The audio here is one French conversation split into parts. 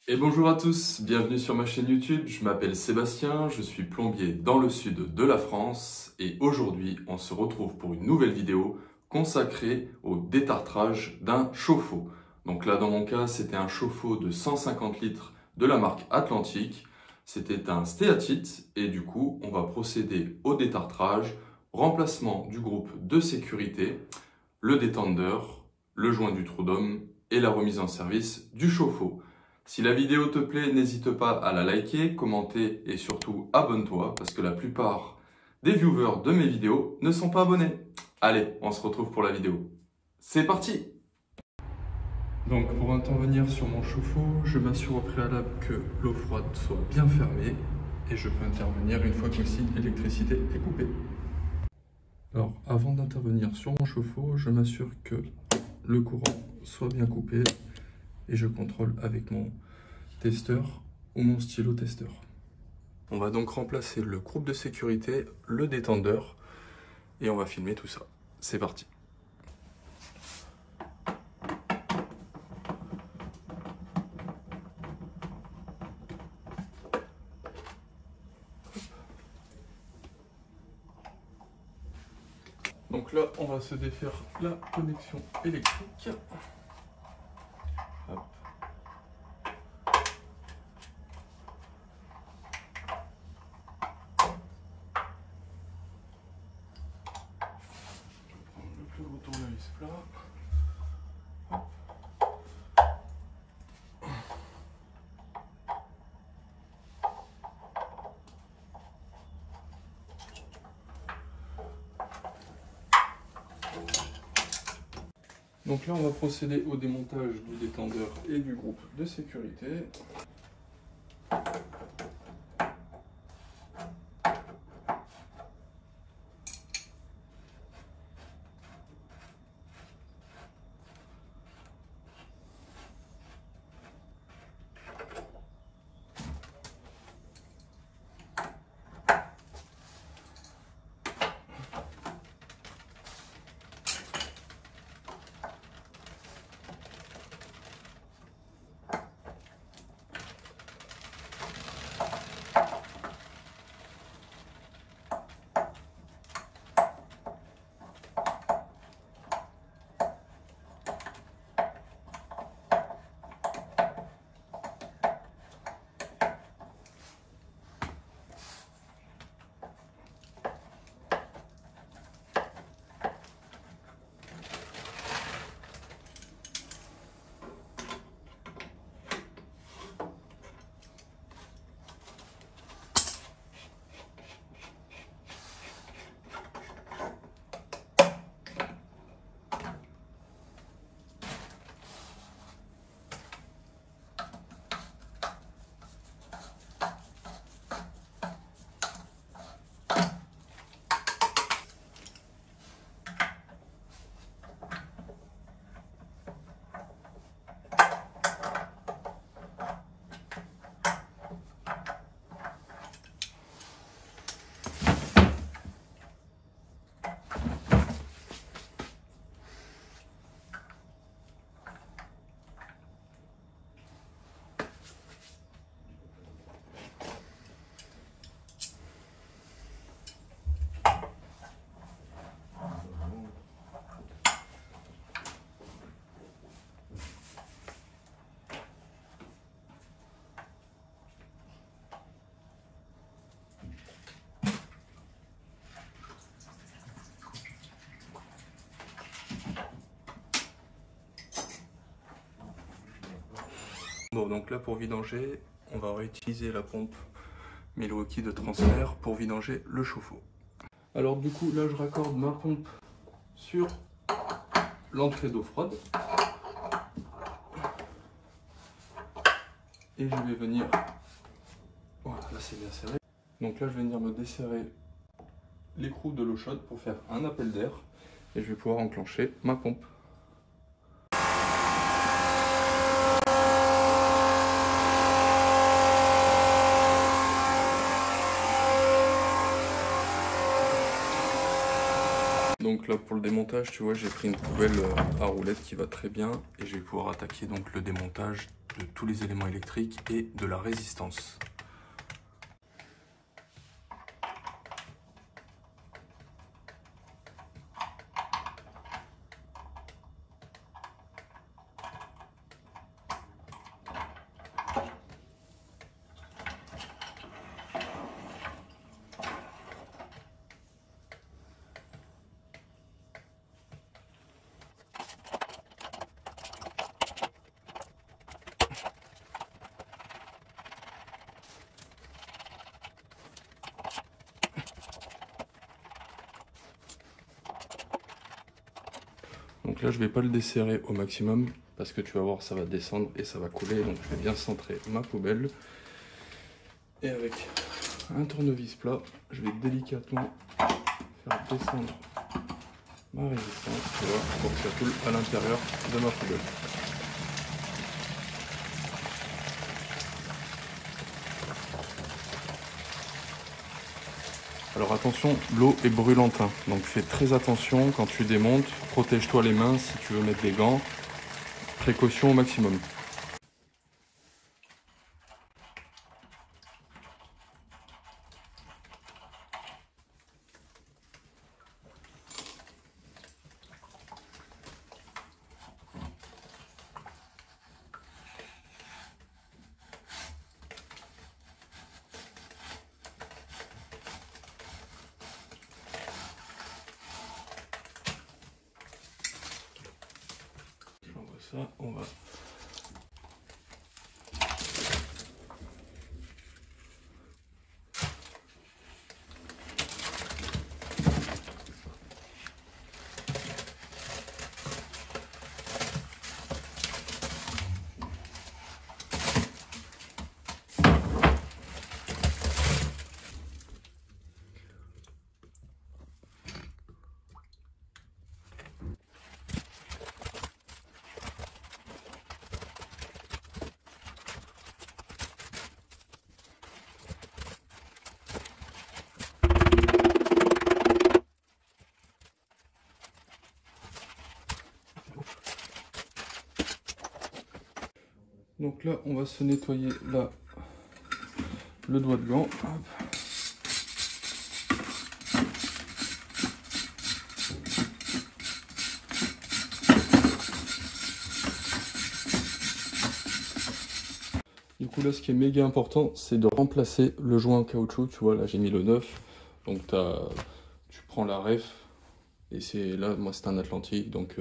Et bonjour à tous, bienvenue sur ma chaîne YouTube, je m'appelle Sébastien, je suis plombier dans le sud de la France et aujourd'hui on se retrouve pour une nouvelle vidéo consacrée au détartrage d'un chauffe-eau. Donc là dans mon cas c'était un chauffe-eau de 150 litres de la marque Atlantique, c'était un stéatite et du coup on va procéder au détartrage, remplacement du groupe de sécurité, le détendeur, le joint du trou d'homme et la remise en service du chauffe-eau. Si la vidéo te plaît, n'hésite pas à la liker, commenter et surtout abonne-toi parce que la plupart des viewers de mes vidéos ne sont pas abonnés. Allez, on se retrouve pour la vidéo. C'est parti! Donc pour intervenir sur mon chauffe-eau, je m'assure au préalable que l'eau froide soit bien fermée et je peux intervenir une fois que aussi l'électricité est coupée. Alors avant d'intervenir sur mon chauffe-eau, je m'assure que le courant soit bien coupé et je contrôle avec mon testeur ou mon stylo testeur. On va donc remplacer le groupe de sécurité, le détendeur et on va filmer tout ça. C'est parti. Donc là, on va se défaire la connexion électrique. Hop. Le plus gros tournevis plat. Hop. Donc là, on va procéder au démontage du détendeur et du groupe de sécurité. Bon, donc là pour vidanger, on va réutiliser la pompe Milwaukee de transfert pour vidanger le chauffe-eau. Alors du coup, là je raccorde ma pompe sur l'entrée d'eau froide. Et je vais venir, voilà, là c'est bien serré. Donc là je vais venir me desserrer l'écrou de l'eau chaude pour faire un appel d'air. Et je vais pouvoir enclencher ma pompe. Donc là pour le démontage, tu vois, j'ai pris une poubelle à roulettes qui va très bien et je vais pouvoir attaquer donc le démontage de tous les éléments électriques et de la résistance. Donc là, je vais pas le desserrer au maximum parce que tu vas voir, ça va descendre et ça va couler. Donc je vais bien centrer ma poubelle. Et avec un tournevis plat, je vais délicatement faire descendre ma résistance, tu vois, pour que ça coule à l'intérieur de ma poubelle. Alors attention, l'eau est brûlante, hein, donc fais très attention quand tu démontes, protège-toi les mains si tu veux mettre des gants, précaution au maximum. Ça, on va donc là, on va se nettoyer là le doigt de gant. Hop. Du coup là, ce qui est méga important, c'est de remplacer le joint en caoutchouc. Tu vois, là j'ai mis le 9, donc tu prends la ref et c'est là, moi c'est un Atlantique, donc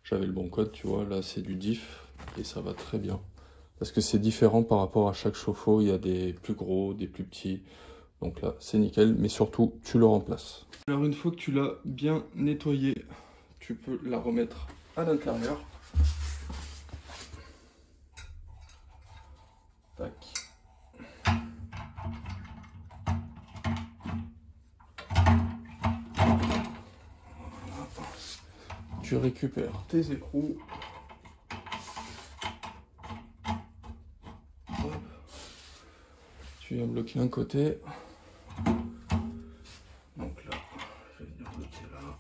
j'avais le bon code, tu vois. Là c'est du diff et ça va très bien. Parce que c'est différent par rapport à chaque chauffe-eau, il y a des plus gros, des plus petits. Donc là, c'est nickel, mais surtout, tu le remplaces. Alors une fois que tu l'as bien nettoyé, tu peux la remettre à l'intérieur. Tac. Voilà. Tu récupères tes écrous. Tu viens bloquer un côté. Donc là, je vais venir bloquer là.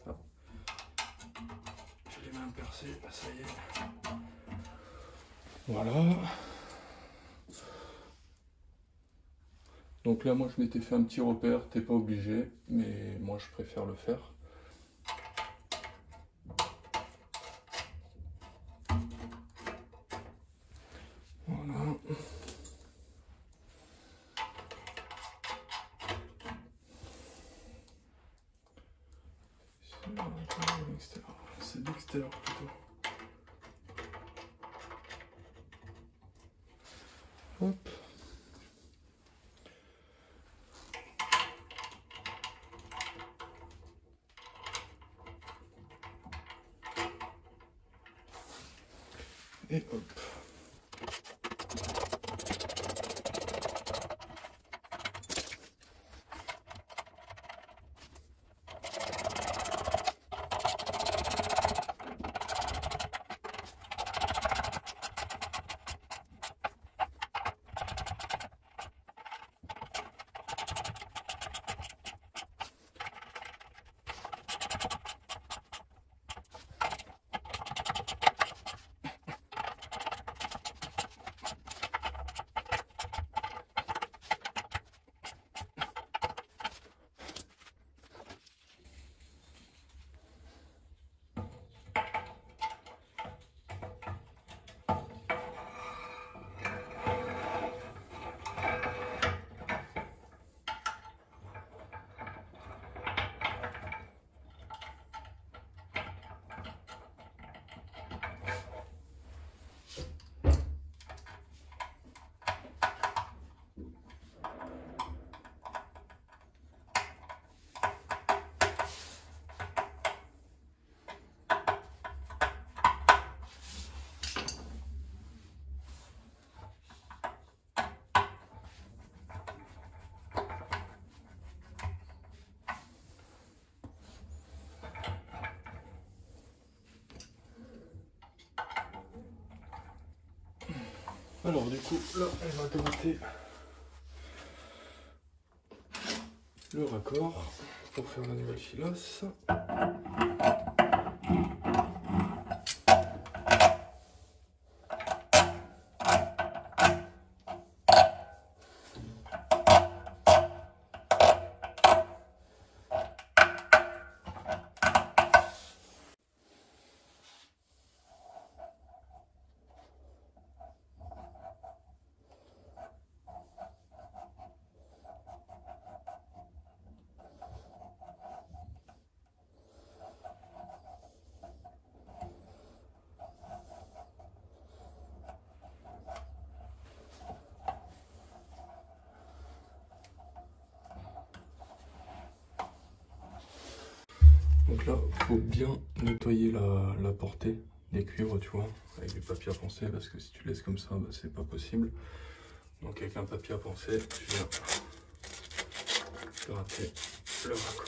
Hop. J'ai les mains percées, ça y est. Voilà. Donc là, moi, je m'étais fait un petit repère. T'es pas obligé, mais moi, je préfère le faire. Voilà. C'est l'extérieur plutôt. Hop. Et hop. Alors du coup, là, on va gratter le raccord pour faire la nouvelle filasse. Donc là, il faut bien nettoyer la portée des cuivres, tu vois, avec du papier à poncer, parce que si tu laisses comme ça, bah, c'est pas possible. Donc avec un papier à poncer, tu viens gratter le raccord.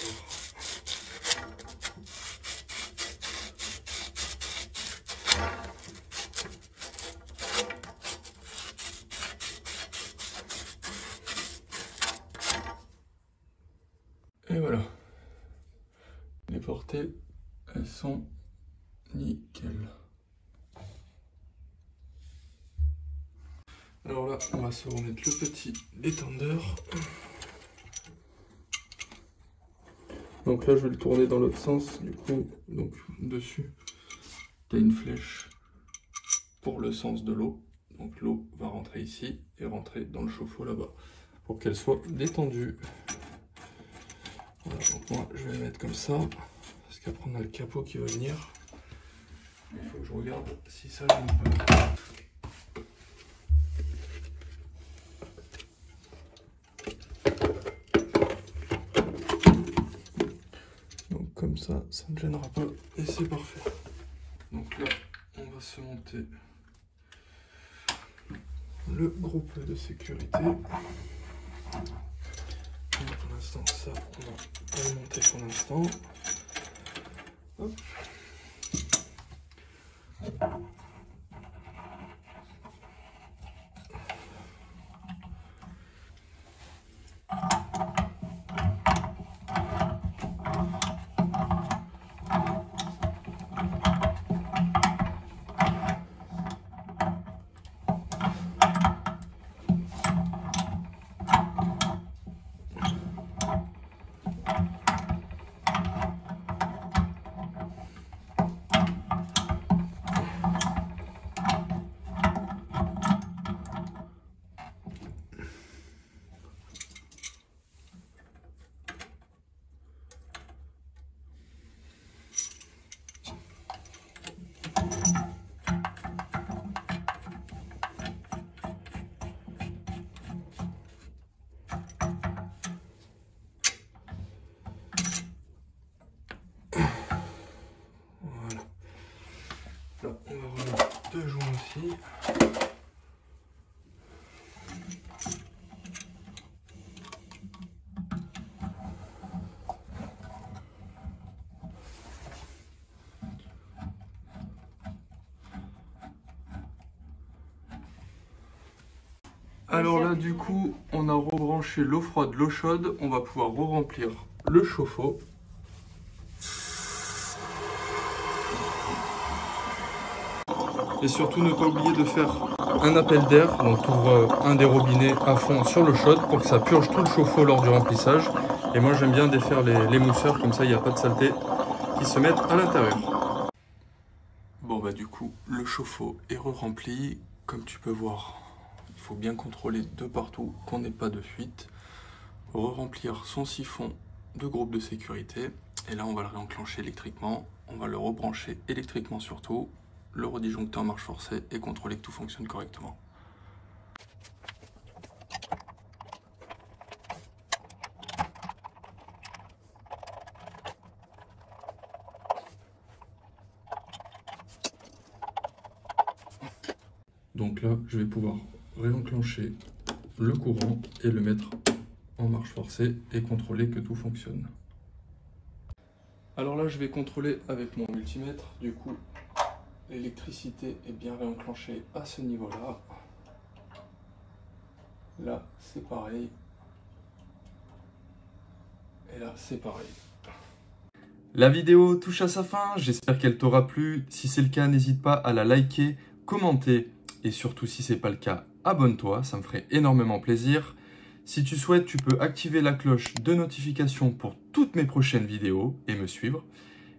Et voilà. Les portées, elles sont nickel. Alors là, on va se remettre le petit détendeur. Donc là, je vais le tourner dans l'autre sens. Du coup, donc dessus, tu as une flèche pour le sens de l'eau. Donc l'eau va rentrer ici et rentrer dans le chauffe-eau là-bas pour qu'elle soit détendue. Voilà, donc moi, je vais le mettre comme ça parce qu'après, on a le capot qui va venir. Il faut que je regarde si ça gêne pas. Donc comme ça ne gênera pas et c'est parfait. Donc là, on va se monter le groupe de sécurité. Et pour l'instant, ça, on va pas le monter pour l'instant. Hop. Là, on va remettre deux joints aussi. Alors là, du coup, on a rebranché l'eau froide, l'eau chaude. On va pouvoir re-remplir le chauffe-eau. Et surtout, ne pas oublier de faire un appel d'air. Donc, tu ouvres un des robinets à fond sur l'eau chaude pour que ça purge tout le chauffe-eau lors du remplissage. Et moi, j'aime bien défaire les mousseurs, comme ça, il n'y a pas de saleté qui se mettent à l'intérieur. Bon, bah du coup, le chauffe-eau est re-rempli. Comme tu peux voir, il faut bien contrôler de partout qu'on n'ait pas de fuite. Re-remplir son siphon de groupe de sécurité. Et là, on va le réenclencher électriquement. On va le rebrancher électriquement surtout. Le redisjoncter en marche forcée et contrôler que tout fonctionne correctement. Donc là, je vais pouvoir réenclencher le courant et le mettre en marche forcée et contrôler que tout fonctionne. Alors là, je vais contrôler avec mon multimètre. Du coup, l'électricité est bien réenclenchée à ce niveau-là. Là, c'est pareil. Et là, c'est pareil. La vidéo touche à sa fin, j'espère qu'elle t'aura plu. Si c'est le cas, n'hésite pas à la liker, commenter et surtout si ce n'est pas le cas, abonne-toi, ça me ferait énormément plaisir. Si tu souhaites, tu peux activer la cloche de notification pour toutes mes prochaines vidéos et me suivre.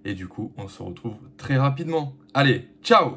Et du coup, on se retrouve très rapidement. Allez, ciao!